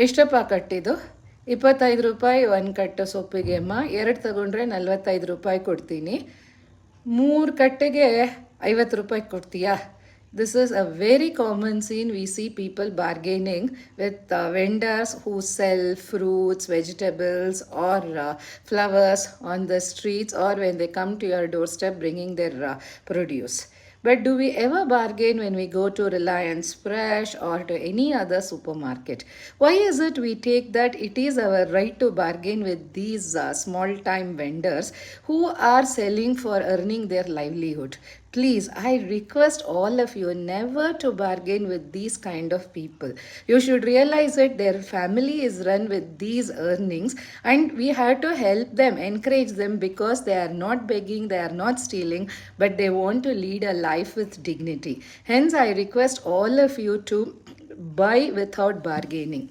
ಎಷ್ಟಪ್ಪ ಕಟ್ಟಿದ್ದು? 25 ರೂಪಾಯಿ ಒಂದು ಕಟ್ಟು ಸೊಪ್ಪಿಗೆ ಅಮ್ಮ. 2 ತಗೊಂಡ್ರೆ 45 ರೂಪಾಯಿ ಕೊಡ್ತೀನಿ. 3 ಕಟ್ಟಿಗೆ 50 ರೂಪಾಯಿ ಕೊಡ್ತೀಯಾ? This is a very common scene. We see people bargaining with vendors who sell fruits, vegetables, or flowers on the streets, or when they come to your doorstep bringing their produce. But do we ever bargain when we go to Reliance Fresh or to any other supermarket? Why is it we take that it is our right to bargain with these small time vendors who are selling for earning their livelihood? Please, I request all of you never to bargain with these kind of people. You should realize that their family is run with these earnings, and we have to help them, encourage them, because they are not begging, they are not stealing, but they want to lead a life with dignity. Hence, I request all of you to buy without bargaining.